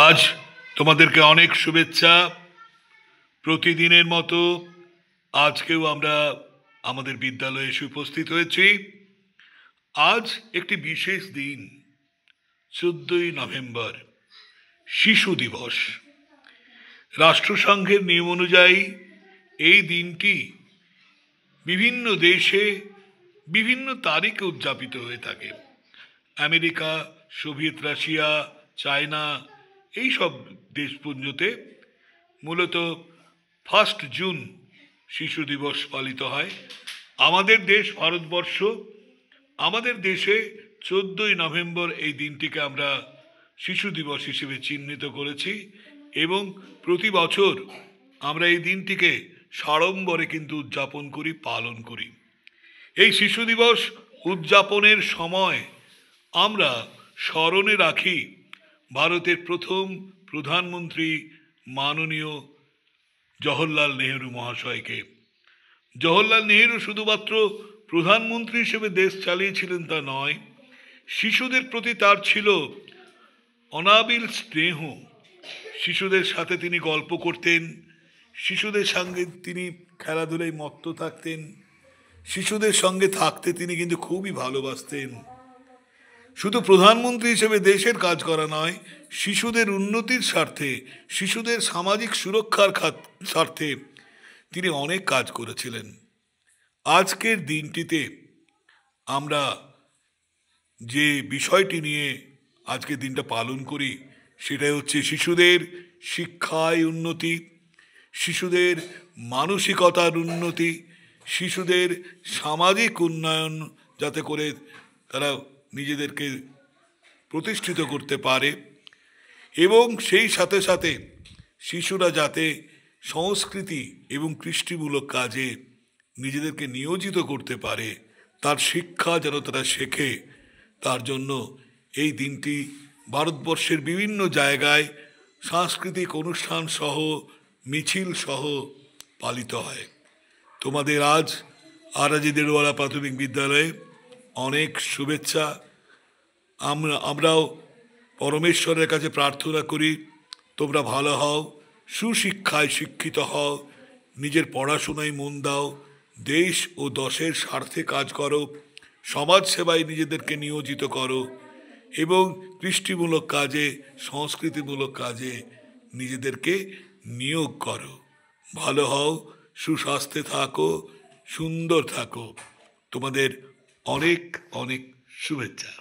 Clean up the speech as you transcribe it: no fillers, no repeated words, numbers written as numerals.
আজ তোমাদেরকে অনেক শুভেচ্ছা। প্রতিদিনের মতো আজকেও আমরা আমাদের বিদ্যালয়ে এসে উপস্থিত হয়েছি। আজ একটি বিশেষ দিন, 14ই নভেম্বর, শিশু দিবস। রাষ্ট্রসংঘের নিয়ম অনুযায়ী এই দিনটি বিভিন্ন দেশে বিভিন্ন তারিখে উদযাপিত হয়ে থাকে। আমেরিকা, সোভিয়েত রাশিয়া, চায়না, এই সব দেশপুঞ্জতে মূলত 1 জুন শিশু দিবস পালিত হয়। আমাদের দেশ ভারতবর্ষ, আমাদের দেশে 14ই নভেম্বর এই দিনটিকে আমরা শিশু দিবস হিসেবে চিহ্নিত করেছি এবং প্রতি বছর আমরা এই দিনটিকে সাড়ম্বরে কিন্তু উদযাপন করি, পালন করি। এই শিশু দিবস উদযাপনের সময় আমরা স্মরণে রাখি ভারতের প্রথম প্রধানমন্ত্রী মাননীয় জওহরলাল নেহেরু মহাশয়কে। জওহরলাল নেহেরু শুধুমাত্র প্রধানমন্ত্রী হিসেবে দেশ চালিয়েছিলেন তা নয়, শিশুদের প্রতি তার ছিল অনাবিল স্নেহ। শিশুদের সাথে তিনি গল্প করতেন, শিশুদের সঙ্গে তিনি খেলাধুলায় মত্ত থাকতেন, শিশুদের সঙ্গে থাকতে তিনি কিন্তু খুবই ভালোবাসতেন। শুধু প্রধানমন্ত্রী হিসেবে দেশের কাজ করা নয়, শিশুদের উন্নতির স্বার্থে, শিশুদের সামাজিক সুরক্ষার স্বার্থে তিনি অনেক কাজ করেছিলেন। আজকের দিনটিতে আমরা যে বিষয়টি নিয়ে আজকের দিনটা পালন করি সেটাই হচ্ছে শিশুদের শিক্ষায় উন্নতি, শিশুদের মানসিকতার উন্নতি, শিশুদের সামাজিক উন্নয়ন, যাতে করে তারা নিজেদেরকে প্রতিষ্ঠিত করতে পারে এবং সেই সাথে সাথে শিশুরা যাতে সংস্কৃতি এবং কৃষ্টিমূলক কাজে নিজেদেরকে নিয়োজিত করতে পারে, তার শিক্ষা যেন তারা শেখে, তার জন্য এই দিনটি ভারতবর্ষের বিভিন্ন জায়গায় সাংস্কৃতিক অনুষ্ঠান সহ মিছিল সহ পালিত হয়। তোমাদের আজ আরাজি দেরওয়ালা প্রাথমিক বিদ্যালয়ে অনেক শুভেচ্ছা। আমরাও পরমেশ্বরের কাছে প্রার্থনা করি তোমরা ভালো হও, সুশিক্ষায় শিক্ষিত হও, নিজের পড়াশোনায় মন দাও, দেশ ও দশের স্বার্থে কাজ করো, সমাজ সেবায় নিজেদেরকে নিয়োজিত করো এবং কৃষ্টিমূলক কাজে, সংস্কৃতিমূলক কাজে নিজেদেরকে নিয়োগ করো। ভালো হও, সুস্বাস্থ্যে থাকো, সুন্দর থাকো। তোমাদের অনেক অনেক শুভেচ্ছা।